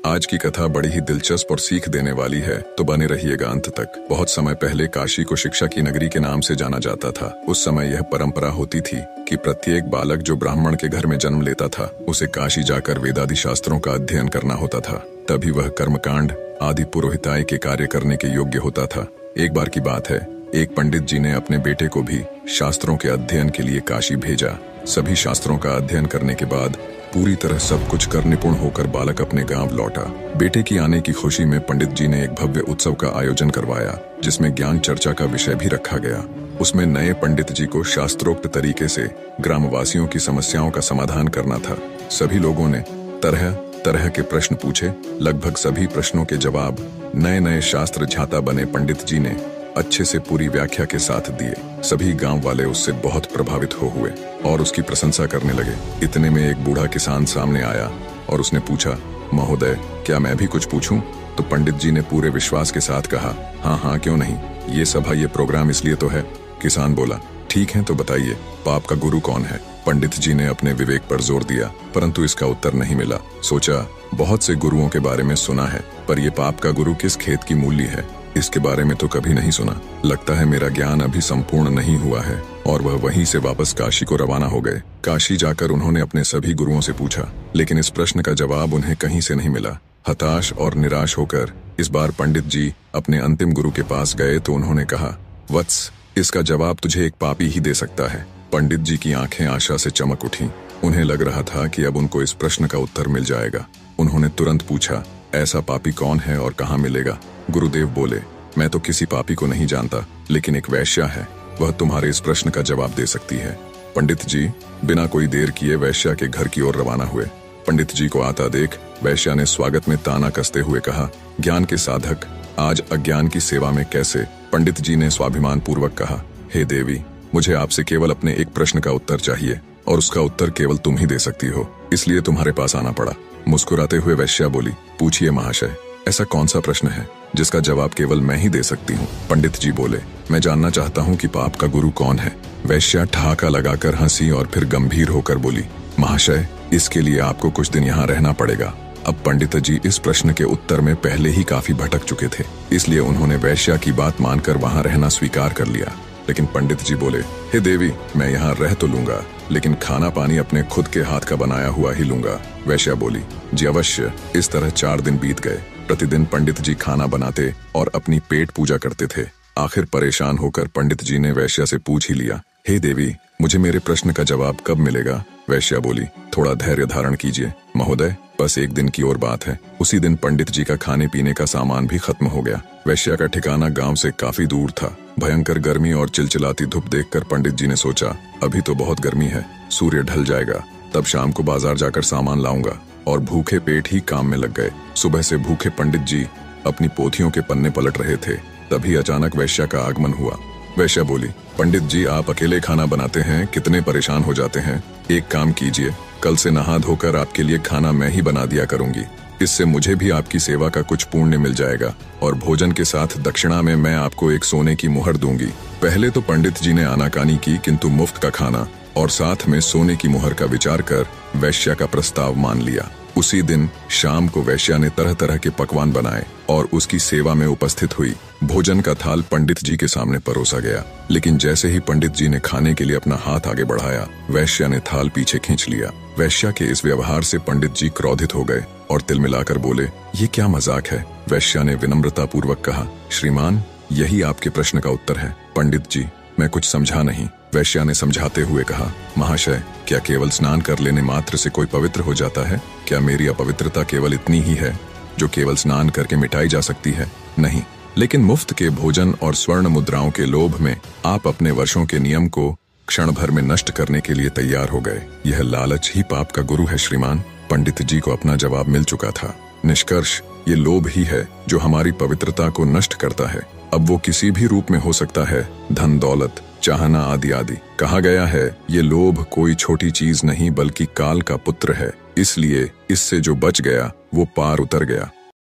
आज की कथा बड़ी ही दिलचस्प और सीख देने वाली है, तो बने रहिएगा अंत तक। बहुत समय पहले काशी को शिक्षा की नगरी के नाम से जाना जाता था। उस समय यह परंपरा होती थी कि प्रत्येक बालक जो ब्राह्मण के घर में जन्म लेता था, उसे काशी जाकर वेदादि शास्त्रों का अध्ययन करना होता था। तभी वह कर्मकांड आदि पुरोहिताई के कार्य करने के योग्य होता था। एक बार की बात है, एक पंडित जी ने अपने बेटे को भी शास्त्रों के अध्ययन के लिए काशी भेजा। सभी शास्त्रों का अध्ययन करने के बाद पूरी तरह सब कुछ कर निपुण होकर बालक अपने गांव लौटा। बेटे की आने की खुशी में पंडित जी ने एक भव्य उत्सव का आयोजन करवाया, जिसमें ज्ञान चर्चा का विषय भी रखा गया। उसमें नए पंडित जी को शास्त्रोक्त तरीके से ग्रामवासियों की समस्याओं का समाधान करना था। सभी लोगों ने तरह तरह के प्रश्न पूछे। लगभग सभी प्रश्नों के जवाब नए नए शास्त्र झाता बने पंडित जी ने अच्छे से पूरी व्याख्या के साथ दिए। सभी गांव वाले उससे बहुत प्रभावित हुए और उसकी प्रशंसा करने लगे। इतने में एक बूढ़ा किसान सामने आया और उसने पूछा, महोदय, क्या मैं भी कुछ पूछूं? तो पंडित जी ने पूरे विश्वास के साथ कहा, हाँ हाँ, क्यों नहीं, ये सभा ये प्रोग्राम इसलिए तो है। किसान बोला, ठीक है, तो बताइए, पाप का गुरु कौन है? पंडित जी ने अपने विवेक पर जोर दिया, परंतु इसका उत्तर नहीं मिला। सोचा, बहुत से गुरुओं के बारे में सुना है, पर यह पाप का गुरु किस खेत की मूली है, इसके बारे में तो कभी नहीं सुना। लगता है मेरा ज्ञान अभी संपूर्ण नहीं हुआ है। और वह वहीं से वापस काशी को रवाना हो गए। काशी जाकर उन्होंने अपने सभी गुरुओं से पूछा, लेकिन इस प्रश्न का जवाब उन्हें कहीं से नहीं मिला। हताश और निराश होकर इस बार पंडित जी अपने अंतिम गुरु के पास गए तो उन्होंने कहा, वत्स, इसका जवाब तुझे एक पापी ही दे सकता है। पंडित जी की आंखें आशा से चमक उठी। उन्हें लग रहा था कि अब उनको इस प्रश्न का उत्तर मिल जाएगा। उन्होंने तुरंत पूछा, ऐसा पापी कौन है और कहाँ मिलेगा? गुरुदेव बोले, मैं तो किसी पापी को नहीं जानता, लेकिन एक वैश्या है, वह तुम्हारे इस प्रश्न का जवाब दे सकती है। पंडित जी बिना कोई देर किए वैश्या के घर की ओर रवाना हुए। पंडित जी को आता देख वैश्या ने स्वागत में ताना कसते हुए कहा, ज्ञान के साधक आज अज्ञान की सेवा में कैसे? पंडित जी ने स्वाभिमान पूर्वक कहा, हे देवी, मुझे आपसे केवल अपने एक प्रश्न का उत्तर चाहिए और उसका उत्तर केवल तुम ही दे सकती हो, इसलिए तुम्हारे पास आना पड़ा। मुस्कुराते हुए वैश्या बोली, पूछिए महाशय, ऐसा कौन सा प्रश्न है जिसका जवाब केवल मैं ही दे सकती हूँ? पंडित जी बोले, मैं जानना चाहता हूँ कि पाप का गुरु कौन है। वैश्या ठहाका लगाकर हंसी और फिर गंभीर होकर बोली, महाशय, इसके लिए आपको कुछ दिन यहाँ रहना पड़ेगा। अब पंडित जी इस प्रश्न के उत्तर में पहले ही काफी भटक चुके थे, इसलिए उन्होंने वैश्या की बात मानकर वहाँ रहना स्वीकार कर लिया। लेकिन पंडित जी बोले, हे देवी, मैं यहाँ रह तो लूंगा, लेकिन खाना पानी अपने खुद के हाथ का बनाया हुआ ही लूंगा। वैश्या बोली, जी अवश्य। इस तरह 4 दिन बीत गए। प्रतिदिन पंडित जी खाना बनाते और अपनी पेट पूजा करते थे। आखिर परेशान होकर पंडित जी ने वैश्या से पूछ ही लिया, हे देवी, मुझे मेरे प्रश्न का जवाब कब मिलेगा? वैश्या बोली, थोड़ा धैर्य धारण कीजिए महोदय, बस 1 दिन की और बात है। उसी दिन पंडित जी का खाने पीने का सामान भी खत्म हो गया। वैश्या का ठिकाना गांव से काफी दूर था। भयंकर गर्मी और चिलचिलाती धूप देखकर पंडित जी ने सोचा, अभी तो बहुत गर्मी है, सूर्य ढल जाएगा, तब शाम को बाजार जाकर सामान लाऊंगा। और भूखे पेट ही काम में लग गए। सुबह से भूखे पंडित जी अपनी पोथियों के पन्ने पलट रहे थे। तभी अचानक वैश्या का आगमन हुआ। वैश्या बोली, पंडित जी, आप अकेले खाना बनाते हैं, कितने परेशान हो जाते हैं। एक काम कीजिए, कल से नहा धोकर आपके लिए खाना मैं ही बना दिया करूंगी। इससे मुझे भी आपकी सेवा का कुछ पुण्य मिल जाएगा और भोजन के साथ दक्षिणा में मैं आपको एक सोने की मुहर दूंगी। पहले तो पंडित जी ने आनाकानी की, किंतु मुफ्त का खाना और साथ में सोने की मुहर का विचार कर वैश्या का प्रस्ताव मान लिया। उसी दिन शाम को वैश्या ने तरह तरह के पकवान बनाए और उसकी सेवा में उपस्थित हुई। भोजन का थाल पंडित जी के सामने परोसा गया, लेकिन जैसे ही पंडित जी ने खाने के लिए अपना हाथ आगे बढ़ाया, वैश्या ने थाल पीछे खींच लिया। वैश्या के इस व्यवहार से पंडित जी क्रोधित हो गए और तिलमिलाकर बोले, ये क्या मजाक है? वैश्या ने विनम्रता पूर्वक कहा, श्रीमान, यही आपके प्रश्न का उत्तर है। पंडित जी, मैं कुछ समझा नहीं। वैश्या ने समझाते हुए कहा, महाशय, क्या केवल स्नान कर लेने मात्र से कोई पवित्र हो जाता है? क्या मेरी अपवित्रता केवल इतनी ही है जो केवल स्नान करके मिटाई जा सकती है? नहीं, लेकिन मुफ्त के भोजन और स्वर्ण मुद्राओं के लोभ में आप अपने वर्षों के नियम को क्षण भर में नष्ट करने के लिए तैयार हो गए। यह लालच ही पाप का गुरु है श्रीमान। पंडित जी को अपना जवाब मिल चुका था। निष्कर्ष, ये लोभ ही है जो हमारी पवित्रता को नष्ट करता है। अब वो किसी भी रूप में हो सकता है, धन दौलत, चाहना आदि आदि। कहा गया है, ये लोभ कोई छोटी चीज नहीं बल्कि काल का पुत्र है, इसलिए इससे जो बच गया वो पार उतर गया।